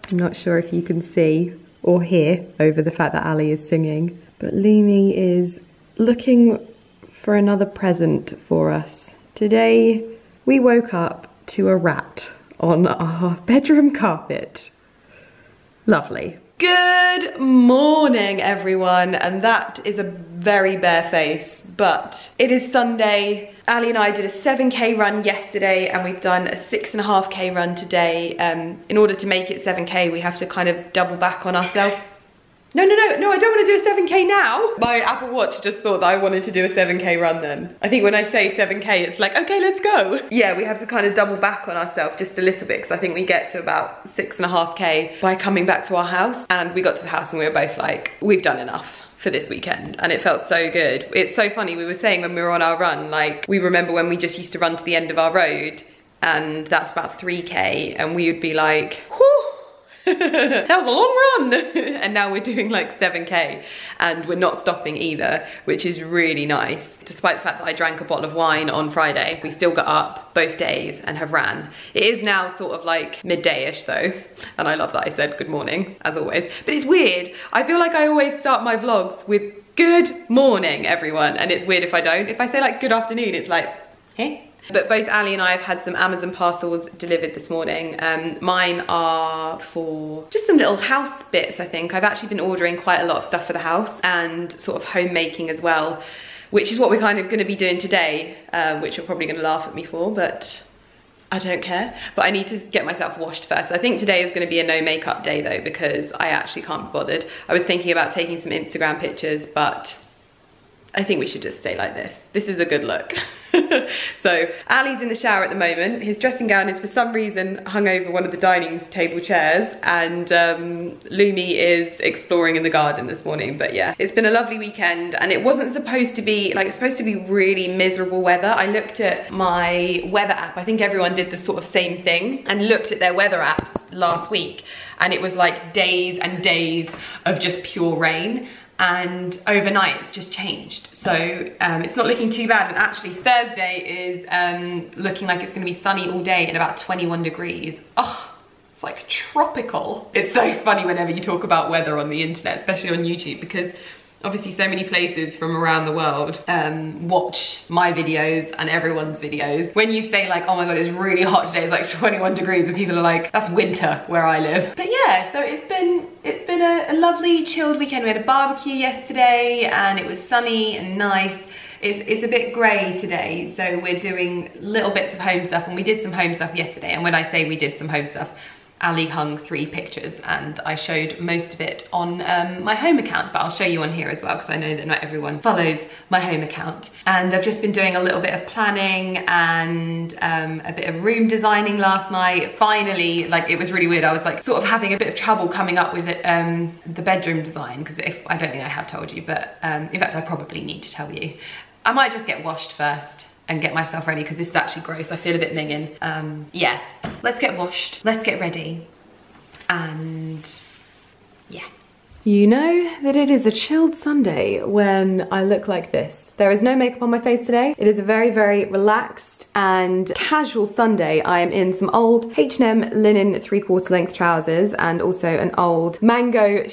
I'm not sure if you can see or hear over the fact that Ali is singing, but Lumi is looking for another present for us. Today we woke up to a rat on our bedroom carpet. Lovely. Good morning, everyone, and that is a very bare face, but it is Sunday. Ali and I did a 7k run yesterday, and we've done a 6.5k run today. In order to make it 7k, we have to kind of double back on ourselves. No, I don't want to do a 7k now. My Apple Watch just thought that I wanted to do a 7k run then. I think when I say 7k, it's like, okay, let's go. Yeah, we have to kind of double back on ourselves just a little bit, because I think we get to about 6.5k by coming back to our house. And we got to the house and we were both like, we've done enough for this weekend, and it felt so good. It's so funny, we were saying when we were on our run, like, we remember when we just used to run to the end of our road, and that's about 3k, and we would be like, whew, that was a long run. And now we're doing like 7k, and we're not stopping either, which is really nice. Despite the fact that I drank a bottle of wine on Friday, we still got up both days and have ran. It is now sort of like midday-ish though, and I love that I said good morning, as always. But it's weird, I feel like I always start my vlogs with good morning, everyone, and it's weird if I don't. If I say like good afternoon, it's like, hey? But both Ali and I have had some Amazon parcels delivered this morning. Mine are for just some little house bits, I think. I've actually been ordering quite a lot of stuff for the house and sort of homemaking as well, which is what we're kind of going to be doing today, which you're probably going to laugh at me for, but I don't care. But I need to get myself washed first. I think today is going to be a no makeup day though, because I actually can't be bothered. I was thinking about taking some Instagram pictures, but I think we should just stay like this. This is a good look. So Ali's in the shower at the moment. His dressing gown is for some reason hung over one of the dining table chairs, and Lumi is exploring in the garden this morning. But yeah, it's been a lovely weekend, and it wasn't supposed to be, like, it's supposed to be really miserable weather. I looked at my weather app, I think everyone did the sort of same thing, and looked at their weather apps last week, and it was like days and days of just pure rain. And overnight it's just changed, so it's not looking too bad. And actually Thursday is looking like it's going to be sunny all day and about 21 degrees. Oh, it's like tropical. It's so funny whenever you talk about weather on the internet, especially on YouTube, because obviously so many places from around the world watch my videos and everyone's videos. When you say like, oh my god, it's really hot today, it's like 21 degrees, and people are like, that's winter where I live. But yeah, so it's been a lovely chilled weekend. We had a barbecue yesterday and it was sunny and nice. It's a bit grey today, so we're doing little bits of home stuff, and we did some home stuff yesterday. And when I say we did some home stuff, Ali hung 3 pictures and I showed most of it on my home account, but I'll show you on here as well, because I know that not everyone follows my home account. And I've just been doing a little bit of planning and a bit of room designing last night. Finally, like, it was really weird. I was like sort of having a bit of trouble coming up with it, the bedroom design, because I don't think I have told you, but in fact I probably need to tell you. I might just get washed first and get myself ready, because this is actually gross. I feel a bit minging. Yeah, let's get washed, let's get ready, and yeah. You know that it is a chilled Sunday when I look like this. There is no makeup on my face today. It is a very, very relaxed and casual Sunday. I am in some old H&M linen 3/4 length trousers and also an old mango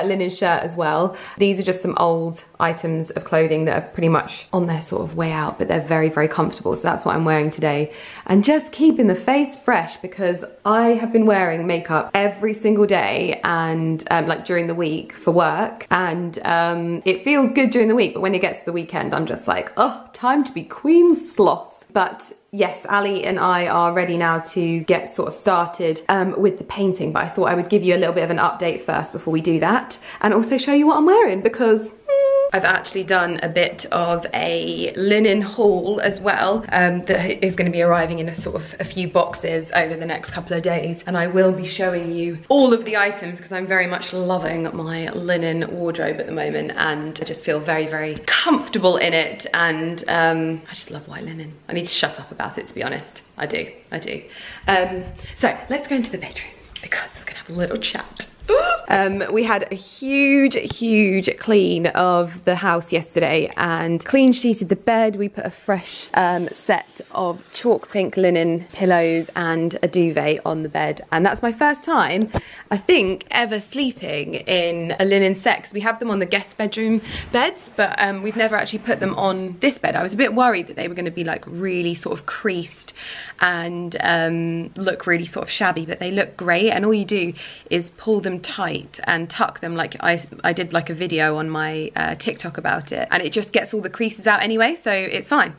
linen shirt as well. These are just some old items of clothing that are pretty much on their sort of way out, but they're very, very comfortable. So that's what I'm wearing today. And just keeping the face fresh, because I have been wearing makeup every single day and like during the week for work, and it feels good during the week, but when it gets to the weekend I'm just like, oh, time to be Queen Sloth. But yes, Ali and I are ready now to get sort of started with the painting, but I thought I would give you a little bit of an update first before we do that, and also show you what I'm wearing, because I've actually done a bit of a linen haul as well that is going to be arriving in a few boxes over the next couple of days, and I will be showing you all of the items, because I'm very much loving my linen wardrobe at the moment, and I just feel very, very comfortable in it, and I just love white linen. I need to shut up about it, to be honest. I do. So let's go into the bedroom, because we're gonna have a little chat. We had a huge clean of the house yesterday and clean sheeted the bed. We put a fresh set of chalk pink linen pillows and a duvet on the bed, and that's my first time, I think, ever sleeping in a linen set, because we have them on the guest bedroom beds, but we've never actually put them on this bed. I was a bit worried that they were going to be like really sort of creased and look really sort of shabby, but they look great, and all you do is pull them tight and tuck them, like I did like a video on my TikTok about it, and it just gets all the creases out anyway, so it's fine,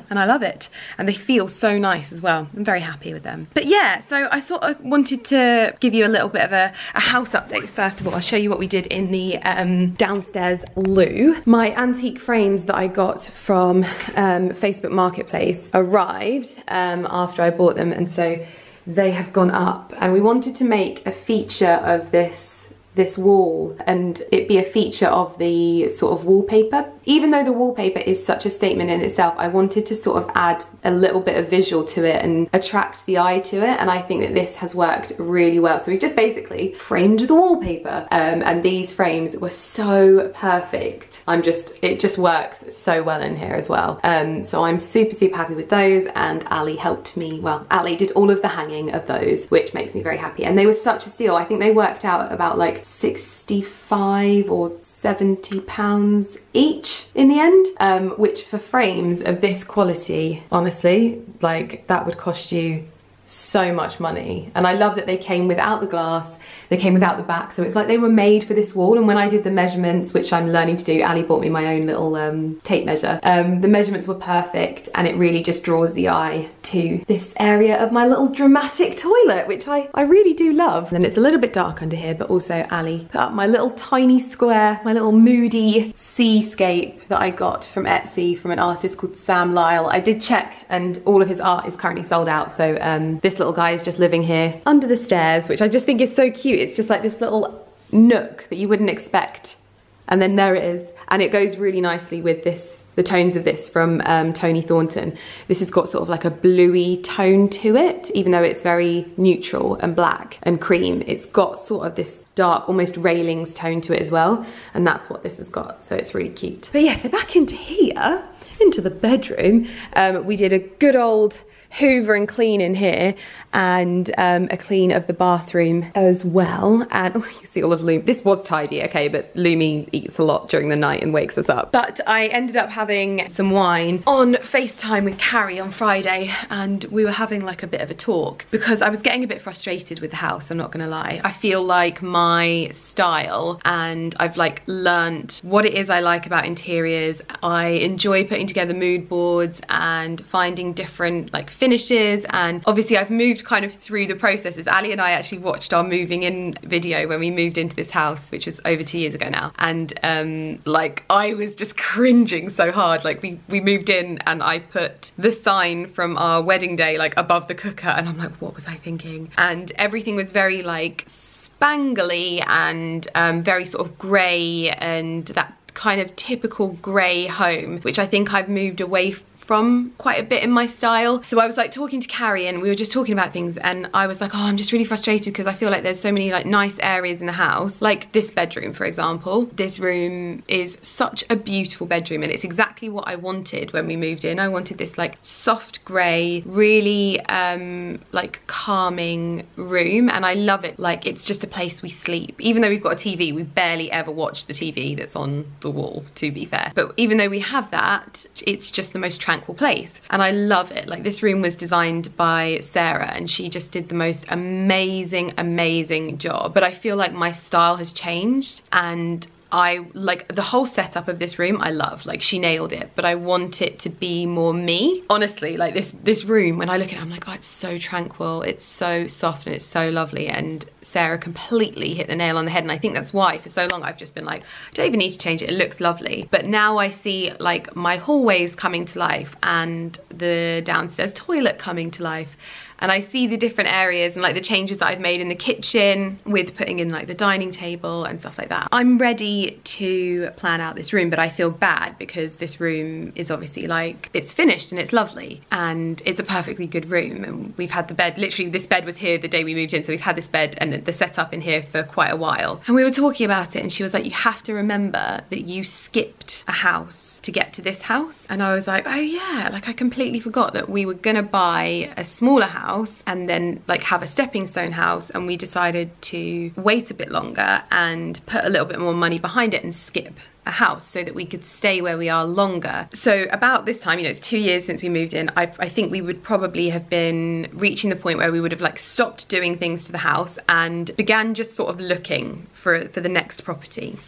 and I love it, and they feel so nice as well. I'm very happy with them. But yeah, so I sort of wanted to give you a little bit of a house update. First of all, I'll show you what we did in the downstairs loo. My antique frames that I got from Facebook Marketplace arrived after I bought them, and so they have gone up, and we wanted to make a feature of this wall and it be a feature of the sort of wallpaper. Even though the wallpaper is such a statement in itself, I wanted to sort of add a little bit of visual to it and attract the eye to it, and I think that this has worked really well. So we've just basically framed the wallpaper, and these frames were so perfect. It just works so well in here as well. So I'm super happy with those, and Ali helped me. Well, Ali did all of the hanging of those, which makes me very happy, and they were such a steal. I think they worked out about like 65 or 70 pounds each in the end, which for frames of this quality, honestly, like that would cost you so much money. And I love that they came without the glass, they came without the back, so it's like they were made for this wall. And when I did the measurements, which I'm learning to do, Ali bought me my own little tape measure, the measurements were perfect, and it really just draws the eye to this area of my little dramatic toilet, which I really do love. And it's a little bit dark under here, but also Ali put up my little tiny square, my little moody seascape that I got from Etsy from an artist called Sam Lyle. I did check, and all of his art is currently sold out, so this little guy is just living here under the stairs, which I just think is so cute. It's just like this little nook that you wouldn't expect, and then there it is, and it goes really nicely with this, the tones of this from Tony Thornton. This has got sort of like a bluey tone to it, even though it's very neutral and black and cream. It's got sort of this dark, almost railings tone to it as well, and that's what this has got, so it's really cute. But yeah, so back into here, into the bedroom, we did a good old hoover and clean in here, and a clean of the bathroom as well. And oh, you see all of Lumi. This was tidy, okay, but Lumi eats a lot during the night and wakes us up. But I ended up having some wine on FaceTime with Carrie on Friday, and we were having like a bit of a talk because I was getting a bit frustrated with the house, I'm not gonna lie. I feel like my style, and I've like learnt what it is I like about interiors. I enjoy putting together mood boards and finding different like finishes, and obviously I've moved kind of through the processes. Ali and I actually watched our moving in video when we moved into this house, which was over 2 years ago now, and like I was just cringing so hard. Like we moved in and I put the sign from our wedding day like above the cooker, and I'm like, what was I thinking? And everything was very like spangly and very sort of grey, and that kind of typical grey home, which I think I've moved away from quite a bit in my style. So I was like talking to Carrie, and we were just talking about things, and I was like, oh, I'm just really frustrated because I feel like there's so many like nice areas in the house, like this bedroom for example. This room is such a beautiful bedroom, and it's exactly what I wanted when we moved in. I wanted this like soft grey, really like calming room, and I love it. Like it's just a place we sleep. Even though we've got a TV, we barely ever watch the TV that's on the wall, to be fair. But even though we have that, it's just the most tranquil place, and I love it. Like this room was designed by Sarah, and she just did the most amazing job. But I feel like my style has changed, and I like the whole setup of this room. I love, like she nailed it, but I want it to be more me. Honestly, like this room, when I look at it, I'm like, oh, it's so tranquil, it's so soft, and it's so lovely. And Sarah completely hit the nail on the head, and I think that's why for so long I've just been like, I don't even need to change it, it looks lovely. But now I see like my hallways coming to life, and the downstairs toilet coming to life, and I see the different areas and like the changes that I've made in the kitchen with putting in like the dining table and stuff like that. I'm ready to plan out this room, but I feel bad because this room is obviously like, it's finished and it's lovely and it's a perfectly good room, and we've had the bed, literally this bed was here the day we moved in, so we've had this bed and the setup in here for quite a while. And we were talking about it and she was like, you have to remember that you skipped a house to get to this house. And I was like, oh yeah, like I completely forgot that we were gonna buy a smaller house and then like have a stepping stone house, and we decided to wait a bit longer and put a little bit more money behind it and skip a house so that we could stay where we are longer. So about this time, you know, it's 2 years since we moved in, I think we would probably have been reaching the point where we would have like stopped doing things to the house and began just sort of looking for the next property.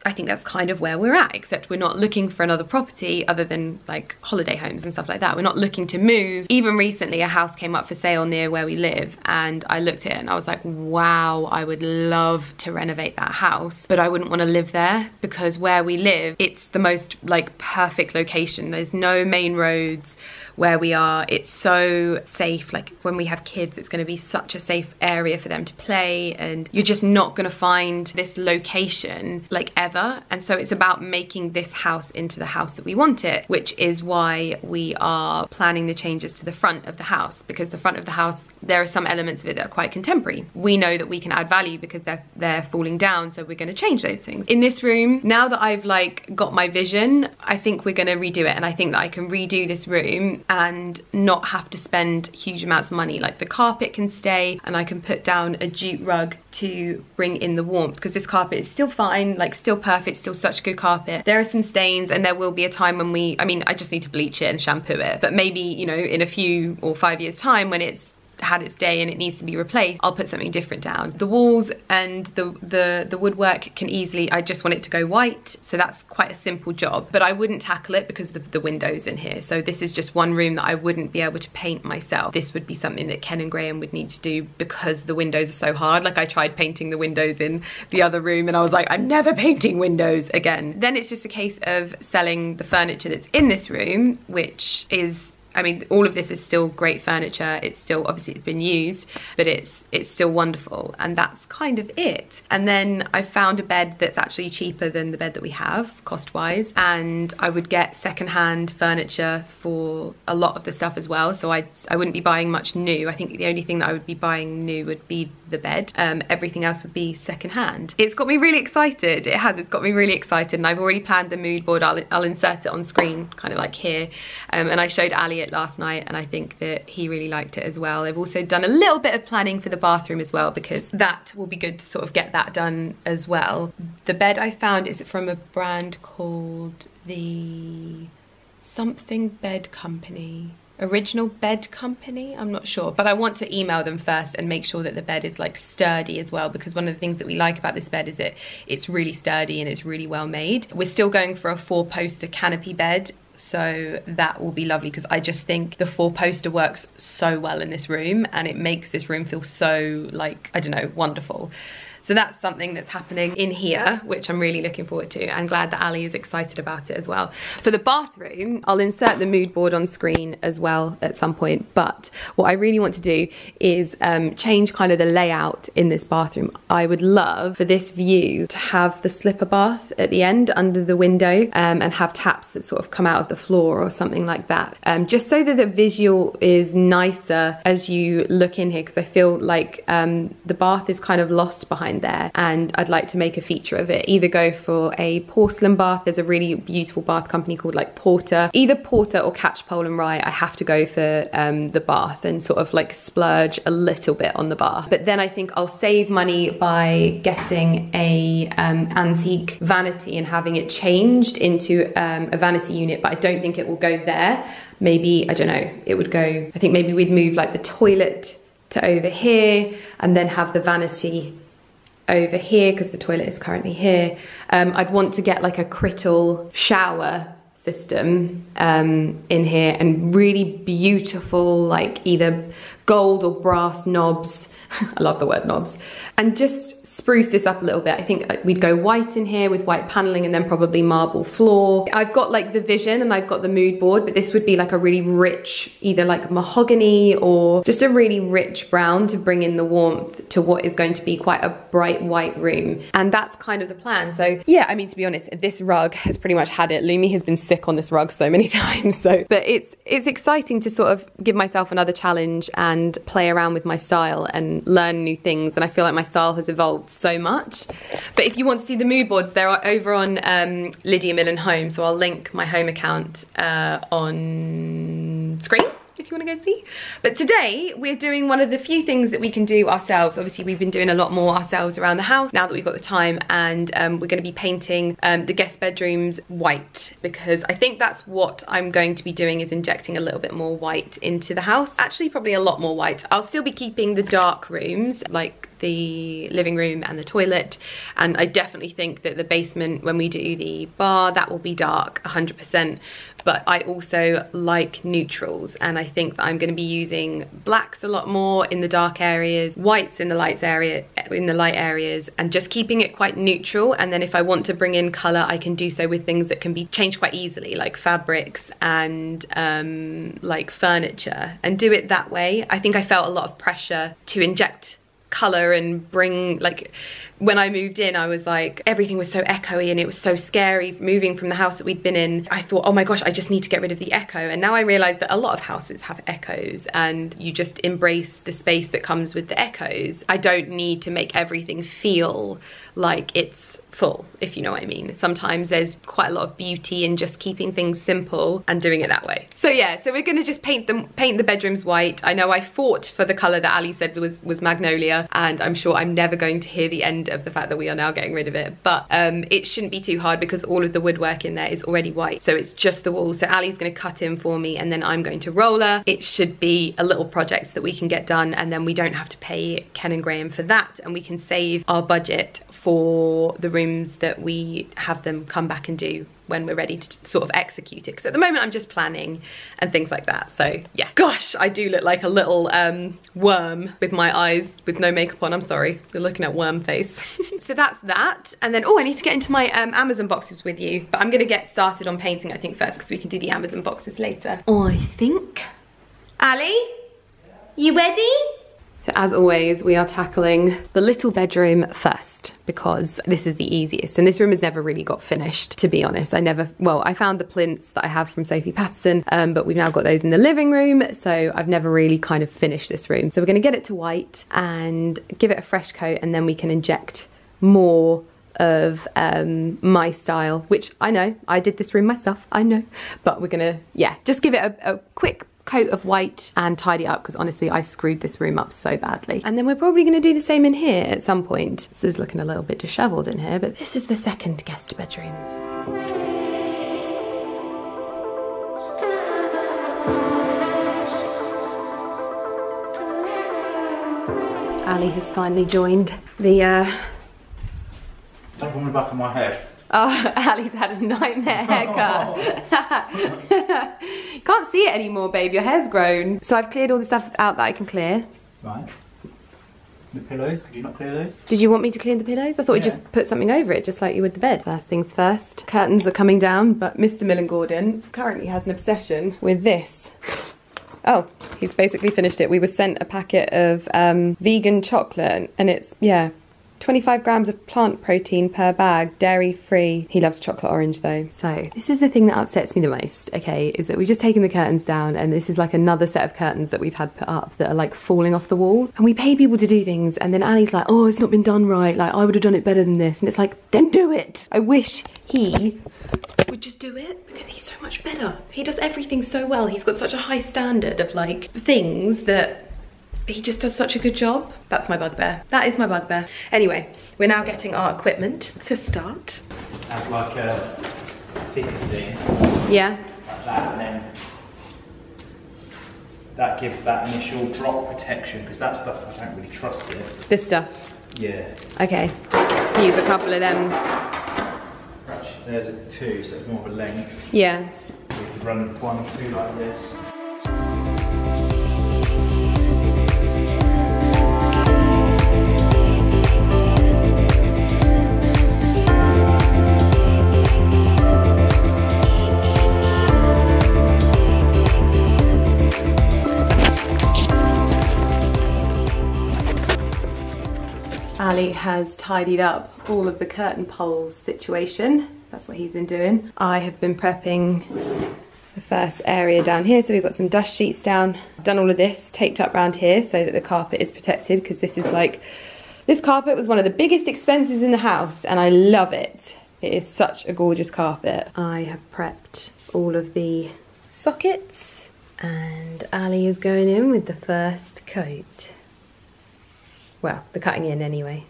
I think that's kind of where we're at, except we're not looking for another property other than like holiday homes and stuff like that. We're not looking to move. Even recently a house came up for sale near where we live, and I looked at it and I was like, wow, I would love to renovate that house, but I wouldn't want to live there because where we live, it's the most like perfect location. There's no main roads where we are. It's so safe. Like when we have kids, it's going to be such a safe area for them to play, and you're just not going to find this location like ever. And so it's about making this house into the house that we want it, which is why we are planning the changes to the front of the house, because the front of the house, there are some elements of it that are quite contemporary. We know that we can add value because they're falling down, so we're going to change those things. In this room, now that I've like got my vision, I think we're going to redo it, and I think that I can redo this room and not have to spend huge amounts of money. Like the carpet can stay, and I can put down a jute rug to bring in the warmth, because this carpet is still fine, like still perfect, still such a good carpet. There are some stains, and there will be a time when I just need to bleach it and shampoo it, but maybe, you know, in a few or 5 years time when it's had its day and it needs to be replaced, I'll put something different down. The walls and the woodwork can easily, I just want it to go white, so that's quite a simple job, but I wouldn't tackle it because of the windows in here. So this is just one room that I wouldn't be able to paint myself. This would be something that Ken and Graham would need to do because the windows are so hard. Like I tried painting the windows in the other room and I was like, I'm never painting windows again. Then it's just a case of selling the furniture that's in this room, which is, I mean, all of this is still great furniture. It's still, obviously it's been used, but it's still wonderful. And that's kind of it. And then I found a bed that's actually cheaper than the bed that we have, cost-wise. And I would get secondhand furniture for a lot of the stuff as well. So I wouldn't be buying much new. I think the only thing that I would be buying new would be the bed. Everything else would be secondhand. It's got me really excited. It has, it's got me really excited. And I've already planned the mood board. I'll insert it on screen, kind of like here. And I showed Ali it last night, and I think that he really liked it as well. I've also done a little bit of planning for the bathroom as well, because that will be good to sort of get that done as well. The bed I found is from a brand called the something bed company. Original Bed Company, I'm not sure, but I want to email them first and make sure that the bed is like sturdy as well, because one of the things that we like about this bed is that it's really sturdy and it's really well made. We're still going for a 4-poster canopy bed, so that will be lovely, because I just think the 4-poster works so well in this room and it makes this room feel so, like, I don't know, wonderful. So that's something that's happening in here, which I'm really looking forward to. I'm glad that Ali is excited about it as well. For the bathroom, I'll insert the mood board on screen as well at some point. But what I really want to do is change kind of the layout in this bathroom. I would love for this view to have the slipper bath at the end under the window, and have taps that sort of come out of the floor or something like that. Just so that the visual is nicer as you look in here, because I feel like the bath is kind of lost behind there, and I'd like to make a feature of it. Either go for a porcelain bath. There's a really beautiful bath company called like Porter. Either Porter or Catchpole and Rye. I have to go for the bath and sort of like splurge a little bit on the bath. But then I think I'll save money by getting a antique vanity and having it changed into a vanity unit, but I don't think it will go there. Maybe, I don't know, it would go, I think maybe we'd move like the toilet to over here and then have the vanity over here, because the toilet is currently here. I'd want to get like a Crittle shower system in here, and really beautiful, like either gold or brass knobs I love the word knobs, and just spruce this up a little bit. I think we'd go white in here with white paneling and then probably marble floor. I've got like the vision and I've got the mood board, but this would be like a really rich, either like mahogany or just a really rich brown to bring in the warmth to what is going to be quite a bright white room. And that's kind of the plan. So yeah, I mean, to be honest, this rug has pretty much had it. Lumi has been sick on this rug so many times. So, but it's exciting to sort of give myself another challenge and play around with my style and learn new things. And I feel like my style has evolved so much. But if you want to see the mood boards, they're over on Lydia Millen Home. So I'll link my home account on screen if you want to go see. But today we're doing one of the few things that we can do ourselves. Obviously we've been doing a lot more ourselves around the house now that we've got the time, and we're going to be painting the guest bedrooms white, because I think that's what I'm going to be doing, is injecting a little bit more white into the house. Actually probably a lot more white. I'll still be keeping the dark rooms like the living room and the toilet, and I definitely think that the basement, when we do the bar, that will be dark 100%. But I also like neutrals, and I think that I'm going to be using blacks a lot more in the dark areas, whites in the light areas, and just keeping it quite neutral. And then if I want to bring in colour, I can do so with things that can be changed quite easily, like fabrics and like furniture, and do it that way. I think I felt a lot of pressure to inject colour and bring, like, when I moved in, I was like, everything was so echoey and it was so scary moving from the house that we'd been in. I thought, oh my gosh, I just need to get rid of the echo. And now I realise that a lot of houses have echoes, and you just embrace the space that comes with the echoes. I don't need to make everything feel like it's full, if you know what I mean. Sometimes there's quite a lot of beauty in just keeping things simple and doing it that way. So yeah, so we're gonna just paint the bedrooms white. I know I fought for the colour that Ali said was magnolia, and I'm sure I'm never going to hear the end of the fact that we are now getting rid of it. But it shouldn't be too hard because all of the woodwork in there is already white. So it's just the walls. So Ali's gonna cut in for me and then I'm going to roller. It should be a little project that we can get done, and then we don't have to pay Ken and Graham for that, and we can save our budget for the rooms that we have them come back and do when we're ready to sort of execute it. Because at the moment I'm just planning and things like that. So yeah, gosh, I do look like a little worm with my eyes with no makeup on. I'm sorry, you're looking at worm face. So that's that. And then, oh, I need to get into my Amazon boxes with you. But I'm gonna get started on painting, I think, first, because we can do the Amazon boxes later, I think. Ali, you ready? So as always, we are tackling the little bedroom first, because this is the easiest. And this room has never really got finished, to be honest. I found the plinths that I have from Sophie Patterson, but we've now got those in the living room. So I've never really kind of finished this room. So we're gonna get it to white and give it a fresh coat, and then we can inject more of my style, which I know, I did this room myself, I know. But we're gonna, yeah, just give it a quick coat of white and tidy up, because honestly I screwed this room up so badly. And then we're probably going to do the same in here at some point. This is looking a little bit dishevelled in here, but this is the second guest bedroom. Ali has finally joined the Don't put me back on my head. Oh, Ali's had a nightmare haircut. Can't see it anymore, babe. Your hair's grown. So I've cleared all the stuff out that I can clear. Right. The pillows, could you not clear those? Did you want me to clean the pillows? I thought we'd just put something over it, just like you would the bed. First things first. Curtains are coming down, but Mr. Millen Gordon currently has an obsession with this. Oh, he's basically finished it. We were sent a packet of vegan chocolate, and it's, yeah, 25 grams of plant protein per bag, dairy free. He loves chocolate orange though. So this is the thing that upsets me the most, okay, is that we've just taken the curtains down, and this is like another set of curtains that we've had put up that are like falling off the wall. And we pay people to do things, and then Ali's like, oh, it's not been done right. Like, I would have done it better than this. And it's like, then do it. I wish he would just do it, because he's so much better. He does everything so well. He's got such a high standard of like things that he just does such a good job. That's my bugbear. That is my bugbear. Anyway, we're now getting our equipment to start. As like a thicker thing. Yeah. Like that, and then that gives that initial drop protection, because that stuff, I don't really trust it. This stuff? Yeah. Okay. Use a couple of them. Actually, there's a 2, so it's more of a length. Yeah. You could run 1 or 2 like this. Ali has tidied up all of the curtain poles situation. That's what he's been doing. I have been prepping the first area down here, so we've got some dust sheets down. I've done all of this, taped up around here so that the carpet is protected, because this is like, this carpet was one of the biggest expenses in the house and I love it. It is such a gorgeous carpet. I have prepped all of the sockets and Ali is going in with the first coat. Well, the cutting in anyway.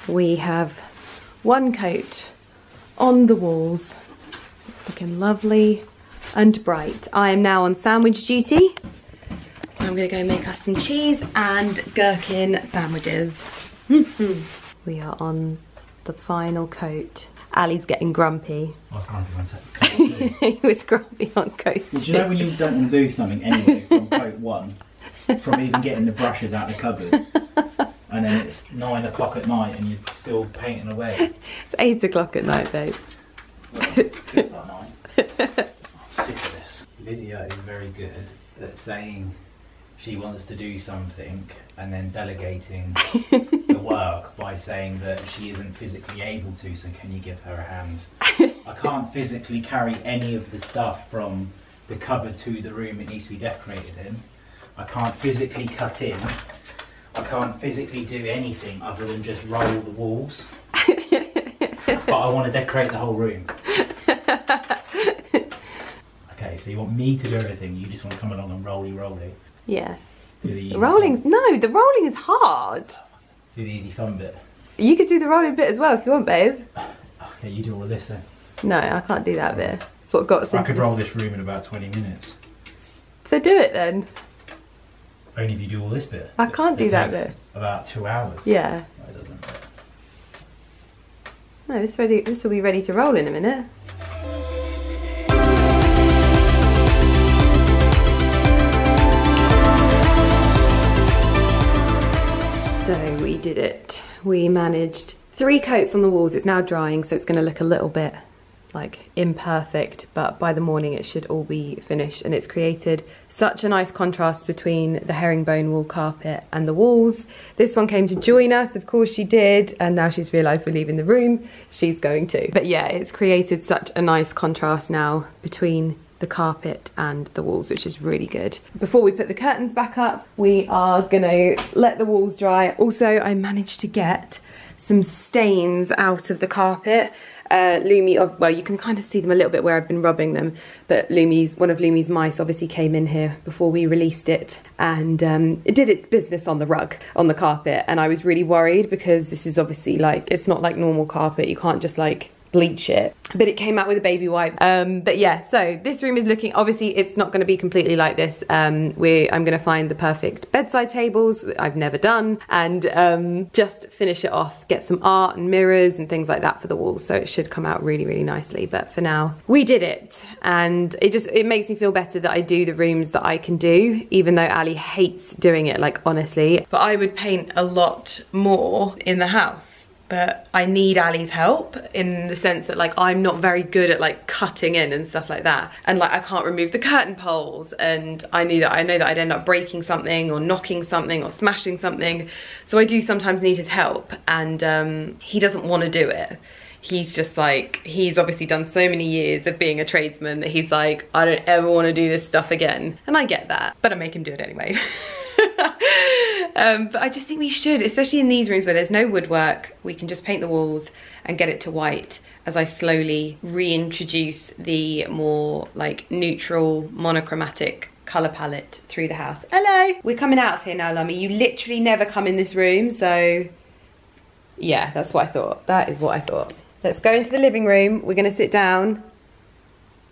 We have one coat on the walls. It's looking lovely and bright. I am now on sandwich duty. So I'm gonna go make us some cheese and gherkin sandwiches. We are on the final coat. Ali's getting grumpy. I was grumpy one second. He was grumpy on coat 2. Do you know when you don't want to do something anyway from coat 1? From even getting the brushes out of the cupboard, and then it's 9 o'clock at night and you're still painting away. It's 8 o'clock at night, babe. Well, it feels like 9. I'm sick of this. Lydia is very good at saying she wants to do something and then delegating the work by saying that she isn't physically able to, so can you give her a hand? I can't physically carry any of the stuff from the cupboard to the room it needs to be decorated in. I can't physically cut in. I can't physically do anything other than just roll the walls. But I want to decorate the whole room. Okay, so you want me to do everything, you just want to come along and rolly. Yeah. Do the easy rolling, no, the rolling is hard. Do the easy fun bit. You could do the rolling bit as well if you want, babe. Okay, you do all of this then. No, I can't do that bit. It's what got us into I could roll this room in about 20 minutes. So do it then. Only if you do all this bit. I can't do that bit. About 2 hours. Yeah. No, it doesn't. No, this will be ready to roll in a minute. So we did it. We managed 3 coats on the walls. It's now drying, so it's going to look a little bit like imperfect, but by the morning it should all be finished, and it's created such a nice contrast between the herringbone wool carpet and the walls. This one came to join us, of course she did, and now she's realised we're leaving the room, she's going to. But yeah, it's created such a nice contrast now between the carpet and the walls, which is really good. Before we put the curtains back up, we are gonna let the walls dry. Also, I managed to get some stains out of the carpet. Lumi, well, you can kind of see them a little bit where I've been rubbing them, but one of Lumi's mice obviously came in here before we released it, and it did its business on the rug, on the carpet, and I was really worried because this is obviously like, it's not like normal carpet, you can't just like bleach it, but it came out with a baby wipe. But yeah, so this room is looking, obviously it's not going to be completely like this. I'm going to find the perfect bedside tables I've never done, and just finish it off, get some art and mirrors and things like that for the walls, so it should come out really nicely. But for now, we did it, and it makes me feel better that I do the rooms that I can do, even though Ali hates doing it, like honestly. But I would paint a lot more in the house. But I need Ali's help in the sense that like I'm not very good at like cutting in and stuff like that, and like I can't remove the curtain poles, and I know that I'd end up breaking something or knocking something or smashing something, so I do sometimes need his help, and he doesn't want to do it. He's just like, he's obviously done so many years of being a tradesman that he's like, I don't ever want to do this stuff again, and I get that, but I make him do it anyway. But I just think we should, especially in these rooms where there's no woodwork, we can just paint the walls and get it to white as I slowly reintroduce the more like neutral monochromatic colour palette through the house. Hello! We're coming out of here now, Lummy. You literally never come in this room, so yeah, that's what I thought. That is what I thought. Let's go into the living room. We're gonna sit down.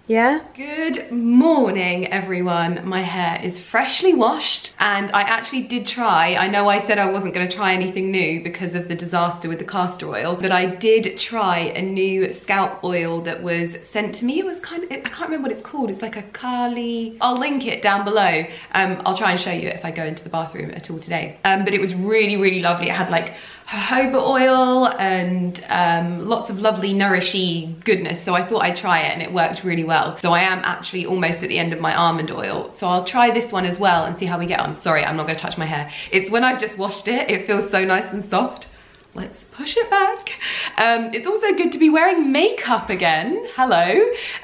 Yeah? Good morning, everyone. My hair is freshly washed, and I actually did try, I know I said I wasn't gonna try anything new because of the disaster with the castor oil, but I did try a new scalp oil that was sent to me. It was kind of, I can't remember what it's called. It's like a Kali, I'll link it down below. I'll try and show you it if I go into the bathroom at all today. But it was really lovely. It had like jojoba oil and lots of lovely nourishy goodness, so I thought I'd try it, and it worked really well. well. So I am actually almost at the end of my almond oil. So I'll try this one as well and see how we get on. Sorry, I'm not gonna touch my hair. It's when I've just washed it, it feels so nice and soft. Let's push it back. It's also good to be wearing makeup again. Hello.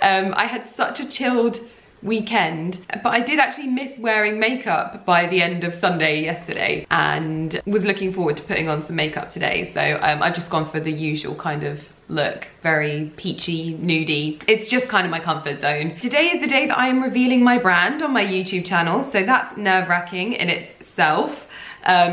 I had such a chilled weekend, but I did actually miss wearing makeup by the end of Sunday yesterday, and was looking forward to putting on some makeup today. So I've just gone for the usual kind of look, very peachy, nudie. It's just kind of my comfort zone. Today is the day that I am revealing my brand on my YouTube channel, so that's nerve-wracking in itself.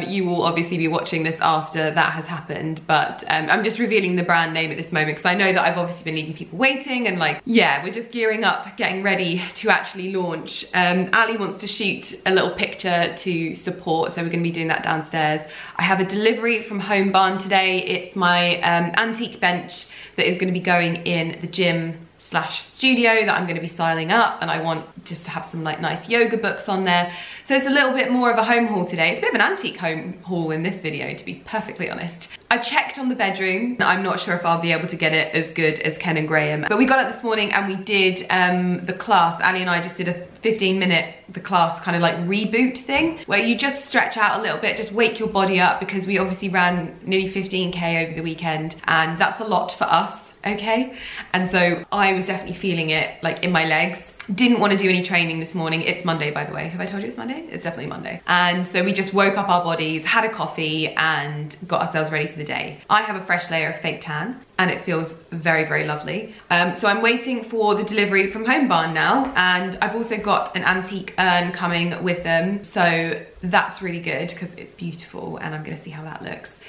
You will obviously be watching this after that has happened, but I'm just revealing the brand name at this moment because I know that I've obviously been leaving people waiting, and like, yeah, we're just gearing up, getting ready to actually launch. Ali wants to shoot a little picture to support, so we're going to be doing that downstairs. I have a delivery from Home Barn today. It's my antique bench that is going to be going in the gym / studio that I'm going to be styling up, and I want just to have some like nice yoga books on there. So it's a little bit more of a home haul today. It's a bit of an antique home haul in this video, to be perfectly honest. I checked on the bedroom. I'm not sure if I'll be able to get it as good as Ken and Graham, but we got up this morning and we did the class. Ali and I just did a 15-minute, the class kind of like reboot thing, where you just stretch out a little bit, just wake your body up, because we obviously ran nearly 15K over the weekend, and that's a lot for us. Okay, and so I was definitely feeling it like in my legs. Didn't want to do any training this morning. It's Monday, by the way. Have I told you it's Monday? It's definitely Monday. And so we just woke up our bodies, had a coffee, and got ourselves ready for the day. I have a fresh layer of fake tan, and it feels very, very lovely. So I'm waiting for the delivery from Home Barn now, and I've also got an antique urn coming with them. So that's really good because it's beautiful, and I'm gonna see how that looks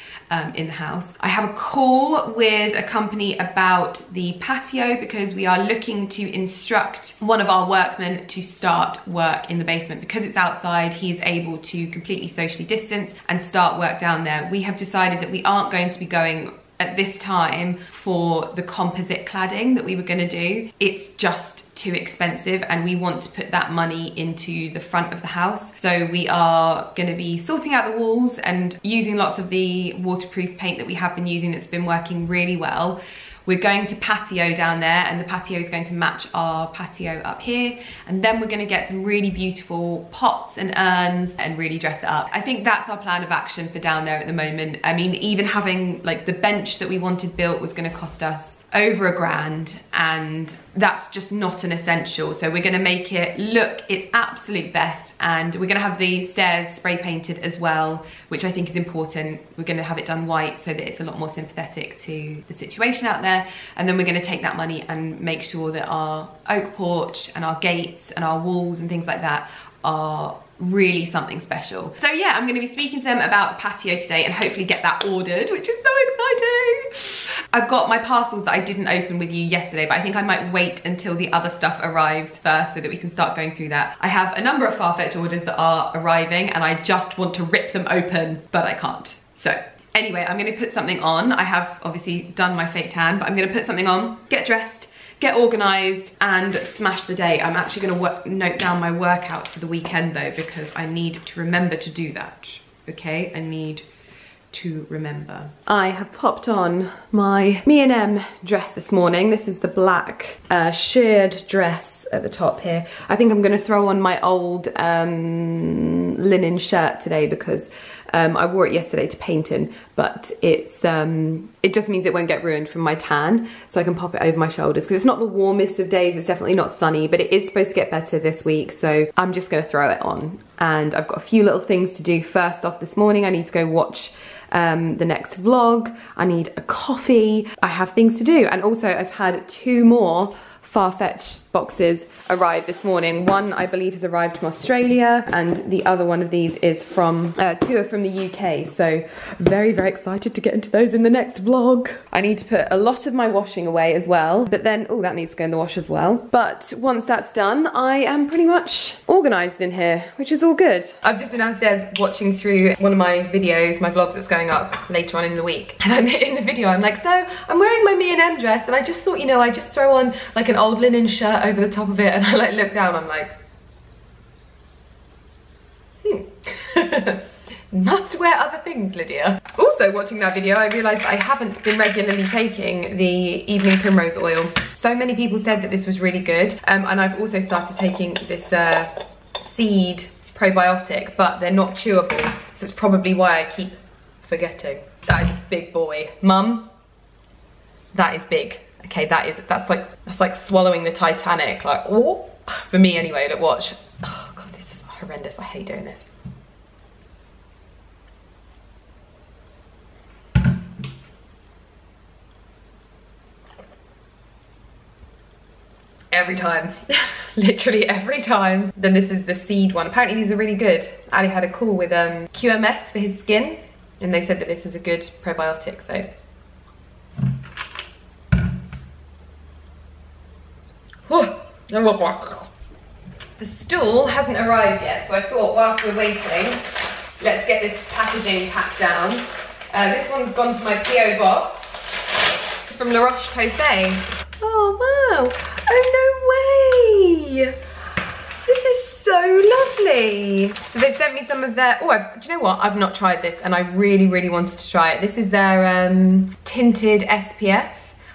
in the house. I have a call with a company about the patio because we are looking to instruct one of our workmen to start work in the basement. Because it's outside, he is able to completely socially distance and start work down there. We have decided that we aren't going to be going at this time for the composite cladding that we were going to do. It's just too expensive, and we want to put that money into the front of the house. So we are going to be sorting out the walls and using lots of the waterproof paint that we have been using that's been working really well. We're going to patio down there, and the patio is going to match our patio up here. And then we're going to get some really beautiful pots and urns and really dress it up. I think that's our plan of action for down there at the moment. I mean, even having like the bench that we wanted built was going to cost us over £1,000, and that's just not an essential. So we're going to make it look its absolute best, and we're going to have the stairs spray painted as well, which I think is important. We're going to have it done white so that it's a lot more sympathetic to the situation out there, and then we're going to take that money and make sure that our oak porch and our gates and our walls and things like that are really something special. So yeah, I'm going to be speaking to them about the patio today and hopefully get that ordered, which is so exciting. I've got my parcels that I didn't open with you yesterday, but I think I might wait until the other stuff arrives first so that we can start going through that. I have a number of Farfetch orders that are arriving, and I just want to rip them open, but I can't. So anyway, I'm going to put something on. I have obviously done my fake tan, but I'm going to put something on, get dressed, get organised, and smash the day. I'm actually going to note down my workouts for the weekend though, because I need to remember to do that. Okay, I need to remember. I have popped on my M&M dress this morning. This is the black sheared dress at the top here. I think I'm going to throw on my old linen shirt today because I wore it yesterday to paint in, but it's it just means it won't get ruined from my tan, so I can pop it over my shoulders because it's not the warmest of days. It's definitely not sunny, but it is supposed to get better this week, so I'm just going to throw it on. And I've got a few little things to do. First off, this morning I need to go watch the next vlog. I need a coffee. I have things to do, and also I've had 2 more Farfetch boxes arrived this morning. One I believe has arrived from Australia, and the other one of these is from 2 are from the UK, so very, very excited to get into those in the next vlog. I need to put a lot of my washing away as well, but then oh, that needs to go in the wash as well. But once that's done, I am pretty much organised in here, which is all good. I've just been downstairs watching through one of my videos, my vlogs that's going up later on in the week, and I'm in the video, I'm like, so I'm wearing my M&M dress, and I just thought, you know, I just throw on like an old linen shirt over the top of it, and I like look down, I'm like, Must wear other things, Lydia. Also, watching that video, I realised I haven't been regularly taking the evening primrose oil. So many people said that this was really good. And I've also started taking this seed probiotic, but they're not chewable. So it's probably why I keep forgetting. That is a big boy. Mum, that is big. Okay, that's like swallowing the Titanic. Like, oh, for me anyway, look, watch. Oh God, this is horrendous. I hate doing this. Every time, literally every time. Then this is the seed one. Apparently these are really good. Ali had a call with QMS for his skin, and they said that this was a good probiotic, so. The stool hasn't arrived yet, so I thought whilst we're waiting, let's get this packaging packed down. This one's gone to my PO box. It's from La Roche-Posay. Oh wow! Oh no way! This is so lovely. So they've sent me some of their, do you know what? I've not tried this and I really, really wanted to try it. This is their tinted SPF.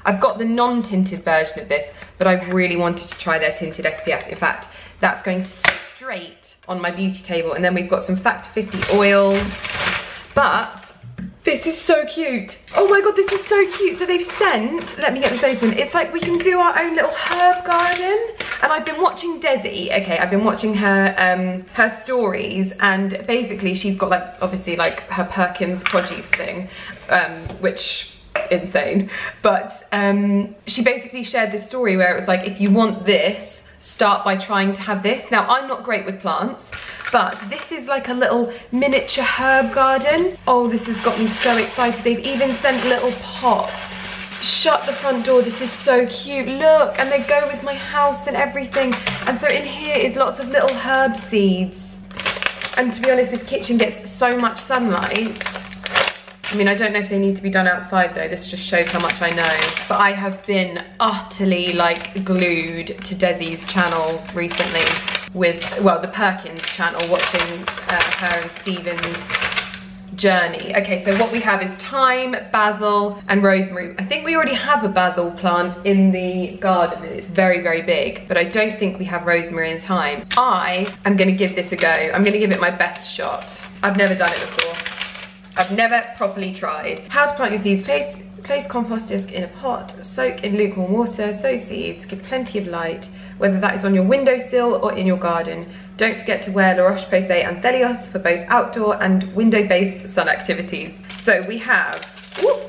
I've got the non-tinted version of this, but I really wanted to try their tinted SPF. In fact, that's going straight on my beauty table. And then we've got some Factor 50 oil, but this is so cute. Oh my God, this is so cute. So they've sent, let me get this open. It's like we can do our own little herb garden. And I've been watching Desi, okay, I've been watching her her stories, and basically she's got like, obviously like her Perkins produce thing, which, insane. But she basically shared this story where it was like, if you want this, start by trying to have this. Now, I'm not great with plants, but this is like a little miniature herb garden. Oh, this has got me so excited. They've even sent little pots. Shut the front door, this is so cute. Look, and they go with my house and everything. And so in here is lots of little herb seeds. And to be honest, this kitchen gets so much sunlight. I mean, I don't know if they need to be done outside though. This just shows how much I know. But I have been utterly like glued to Desi's channel recently with, well, the Perkins channel, watching her and Stephen's journey. Okay, so what we have is thyme, basil, and rosemary. I think we already have a basil plant in the garden and it's very, very big, but I don't think we have rosemary and thyme. I am gonna give this a go. I'm gonna give it my best shot. I've never done it before. I've never properly tried. How to plant your seeds. Place compost disc in a pot, soak in lukewarm water, sow seeds, give plenty of light, whether that is on your windowsill or in your garden. Don't forget to wear La Roche-Posay and Thelios for both outdoor and window-based sun activities. So we have, ooh,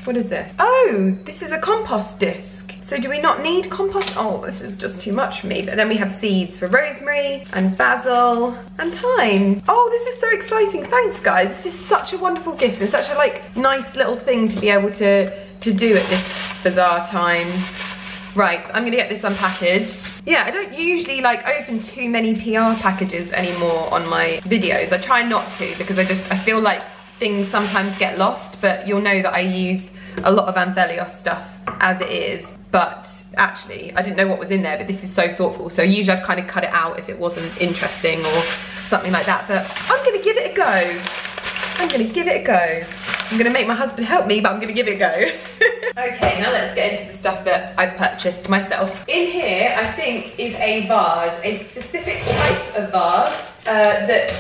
what is this? Oh, this is a compost disc. So do we not need compost? Oh, this is just too much for me. But then we have seeds for rosemary and basil and thyme. Oh, this is so exciting. Thanks, guys. This is such a wonderful gift and such a like nice little thing to be able to do at this bizarre time. Right, I'm gonna get this unpackaged. Yeah, I don't usually like open too many PR packages anymore on my videos. I try not to because I feel like things sometimes get lost, but you'll know that I use a lot of Anthelios stuff as it is. But actually, I didn't know what was in there, but this is so thoughtful. So usually I'd kind of cut it out if it wasn't interesting or something like that. But I'm gonna give it a go. I'm gonna give it a go. I'm gonna make my husband help me, but I'm gonna give it a go. Okay, now let's get into the stuff that I've purchased myself. In here, I think, is a vase, a specific type of vase that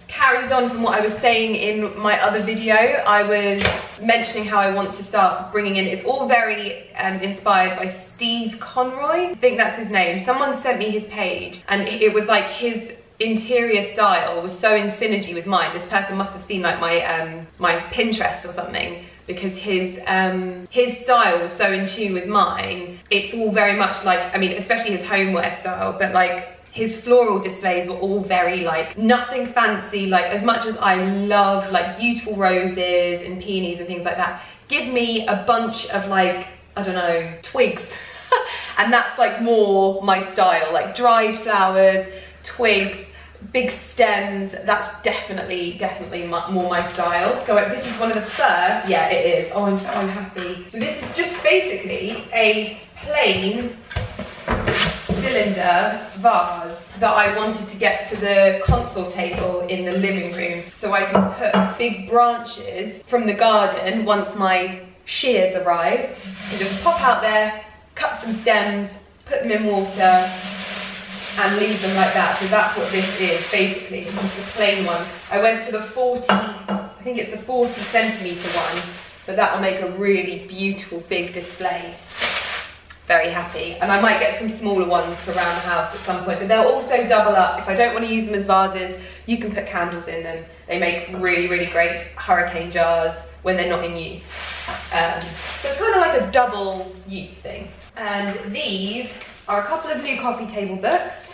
carries on from what I was saying in my other video. I was mentioning how I want to start bringing in, it's all very inspired by Steve Conroy. I think that's his name. Someone sent me his page and it was like his interior style was so in synergy with mine. This person must have seen like my my Pinterest or something, because his style was so in tune with mine. It's all very much like, I mean, especially his homeware style, but like his floral displays were all very like, nothing fancy. Like, as much as I love like beautiful roses and peonies and things like that, give me a bunch of like, I don't know, twigs. And that's like more my style, like dried flowers, twigs, big stems. That's definitely more my style. So this is one of the first, yeah, it is. Oh, I'm so happy. So this is just basically a plain cylinder vase. that I wanted to get for the console table in the living room, so I can put big branches from the garden once my shears arrive. You just pop out there, cut some stems, put them in water, and leave them like that. So that's what this is, basically. It's just a plain one. I went for the 40, I think it's the 40 centimetre one, but that will make a really beautiful big display. Very happy. And I might get some smaller ones for around the house at some point, but they'll also double up. If I don't want to use them as vases, you can put candles in them. They make really, really great hurricane jars when they're not in use. So it's kind of like a double use thing. And these are a couple of new coffee table books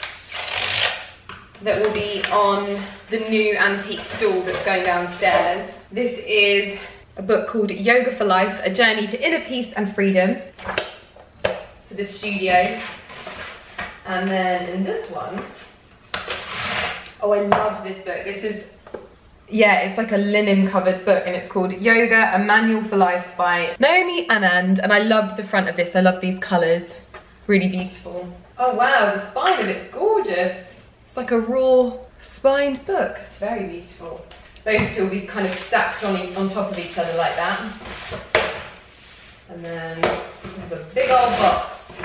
that will be on the new antique stall that's going downstairs. This is a book called Yoga for Life, A Journey to Inner Peace and Freedom for the studio. And then in this one, oh, I loved this book. This is, yeah, it's like a linen covered book, and it's called Yoga, A Manual for Life by Naomi, Anand. And I loved the front of this. I love these colours. Really beautiful. Oh wow, the spine of it's gorgeous. It's like a raw spined book. Very beautiful. Those two will be kind of stacked on top of each other like that. And then we have a big old box.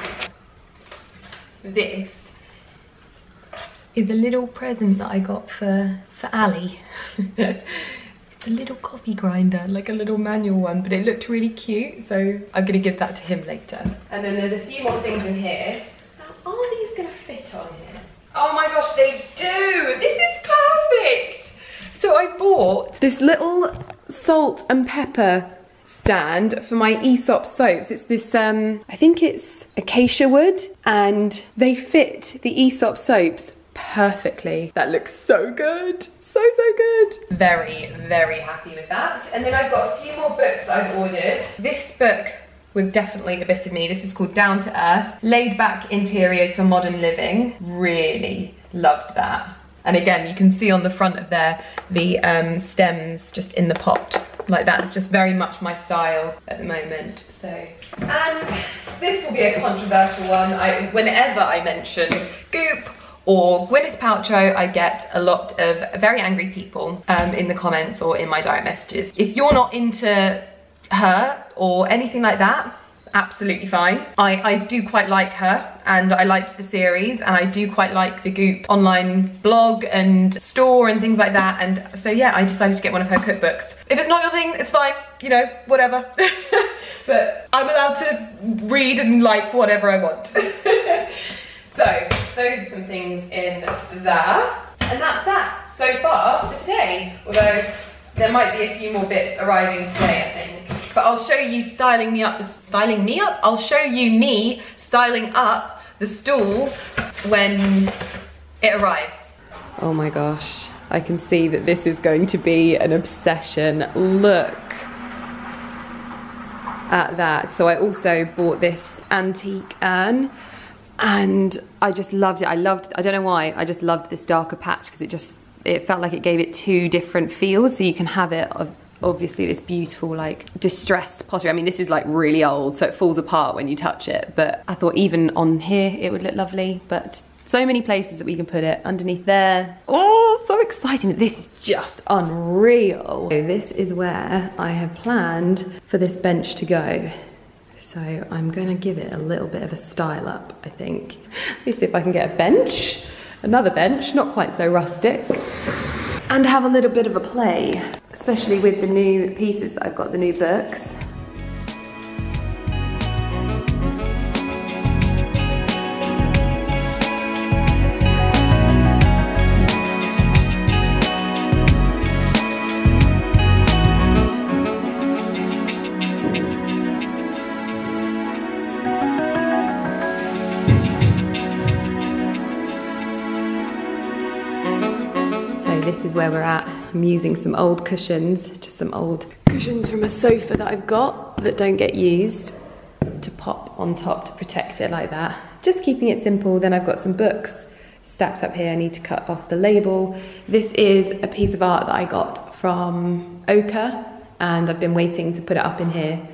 This is a little present that I got for Ali. It's a little coffee grinder, like a little manual one, but it looked really cute, so I'm gonna give that to him later. And then there's a few more things in here. Now, are these gonna fit on here? Oh my gosh, they do! This is perfect! So I bought this little salt and pepper stand for my Aesop soaps. It's this, I think it's acacia wood, and they fit the Aesop soaps perfectly. That looks so good. So good. Very, very happy with that. And then I've got a few more books that I've ordered. This book was definitely a bit of me. This is called Down to Earth, Laid Back Interiors for Modern Living. Really loved that. And again, you can see on the front of there, the stems just in the pot like that. It's just very much my style at the moment. So, and this will be a controversial one. Whenever I mention Goop or Gwyneth Paltrow, I get a lot of very angry people in the comments or in my direct messages. If you're not into her or anything like that, absolutely fine. I do quite like her, and I liked the series, and I do quite like the Goop online blog and store and things like that, and so yeah, I decided to get one of her cookbooks. If it's not your thing, it's fine, you know, whatever. But I'm allowed to read and like whatever I want. So, those are some things in there. And that's that so far for today. Although, there might be a few more bits arriving today, I think. But I'll show you styling me up? I'll show you me styling up the stool when it arrives. Oh my gosh. I can see that this is going to be an obsession. Look at that. So I also bought this antique urn, and I just loved it. I don't know why, I just loved this darker patch because it felt like it gave it two different feels. So you can have it of obviously this beautiful like distressed pottery. I mean, this is like really old, so it falls apart when you touch it, but I thought even on here it would look lovely. But so many places that we can put it underneath there. Oh, so exciting. This is just unreal. So this is where I have planned for this bench to go. So I'm gonna give it a little bit of a style up, I think. Let me see if I can get a bench, another bench, not quite so rustic, and have a little bit of a play, especially with the new pieces that I've got, the new books. This is where we're at. I'm using some old cushions, just some old cushions from a sofa that I've got that don't get used, to pop on top to protect it like that. Just keeping it simple. Then I've got some books stacked up here. I need to cut off the label. This is a piece of art that I got from Ochre, and I've been waiting to put it up in here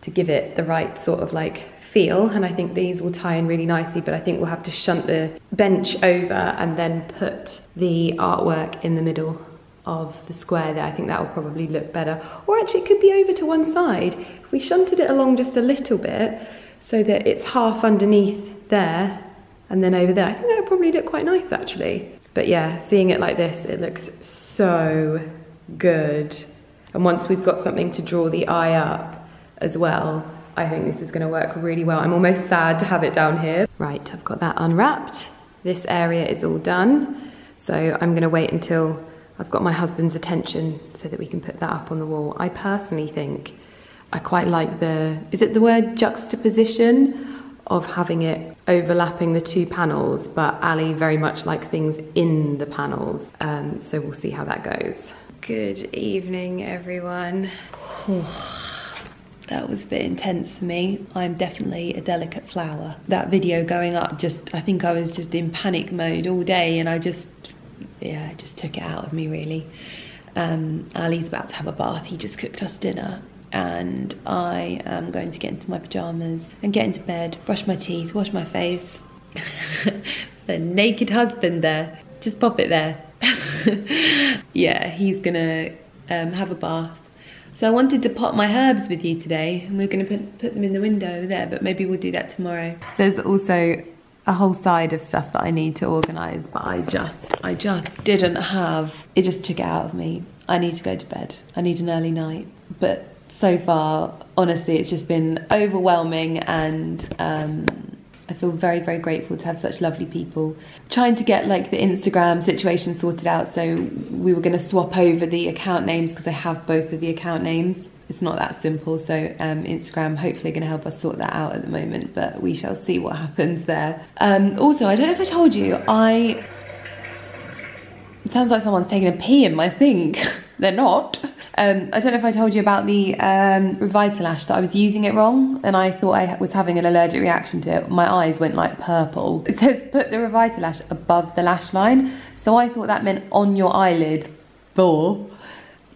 to give it the right sort of like feel, and I think these will tie in really nicely, but I think we'll have to shunt the bench over and then put the artwork in the middle of the square there. I think that will probably look better. Or actually it could be over to one side. If we shunted it along just a little bit so that it's half underneath there and then over there, I think that would probably look quite nice actually. But yeah, seeing it like this, it looks so good. And once we've got something to draw the eye up as well, I think this is going to work really well. I'm almost sad to have it down here. Right, I've got that unwrapped. This area is all done. So I'm going to wait until I've got my husband's attention so that we can put that up on the wall. I personally think I quite like is it the word juxtaposition of having it overlapping the two panels, but Ali very much likes things in the panels. So we'll see how that goes. Good evening, everyone. That was a bit intense for me. I'm definitely a delicate flower. That video going up, I think I was just in panic mode all day, and it just took it out of me really. Ali's about to have a bath. He just cooked us dinner, and I am going to get into my pajamas and get into bed, brush my teeth, wash my face. The naked husband there. Just pop it there. Yeah, he's gonna have a bath. So I wanted to pot my herbs with you today, and we're going to put them in the window over there, but maybe we'll do that tomorrow. There's also a whole side of stuff that I need to organise, but I just didn't have, it just took it out of me. I need to go to bed. I need an early night. But so far, honestly, it's just been overwhelming, and I feel very, very grateful to have such lovely people. Trying to get like the Instagram situation sorted out, so we were going to swap over the account names because I have both of the account names. It's not that simple, so Instagram hopefully going to help us sort that out at the moment, but we shall see what happens there. Also, I don't know if I told you, it sounds like someone's taking a pee in my sink. They're not. I don't know if I told you about the Revitalash, that I was using it wrong and I thought I was having an allergic reaction to it. My eyes went like purple. It says put the Revitalash above the lash line, so I thought that meant on your eyelid. So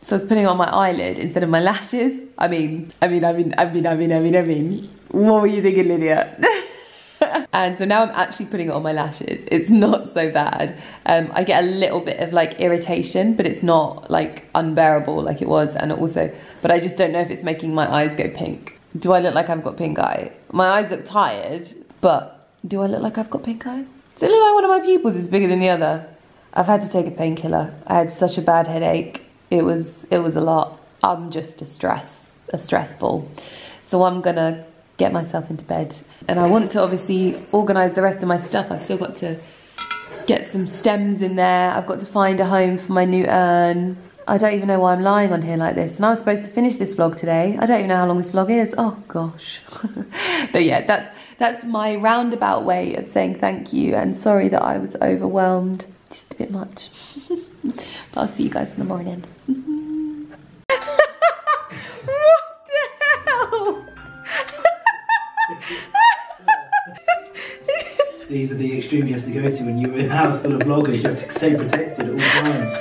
I was putting it on my eyelid instead of my lashes. I mean. What were you thinking, Lydia? And so now I'm actually putting it on my lashes. It's not so bad. I get a little bit of like irritation, but it's not like unbearable like it was. And also, but I just don't know if it's making my eyes go pink. Do I look like I've got pink eye? My eyes look tired, but do I look like I've got pink eye? Does it look like one of my pupils is bigger than the other? I've had to take a painkiller. I had such a bad headache. It was a lot. I'm just a stress ball. So I'm gonna get myself into bed, and I want to obviously organise the rest of my stuff. I've still got to get some stems in there. I've got to find a home for my new urn. I don't even know why I'm lying on here like this, and I was supposed to finish this vlog today. I don't even know how long this vlog is. Oh gosh. But yeah, that's my roundabout way of saying thank you and sorry that I was overwhelmed. Just a bit much. But I'll see you guys in the morning. What the hell? These are the extremes you have to go to when you're in a house full of vloggers. You have to stay protected at all times.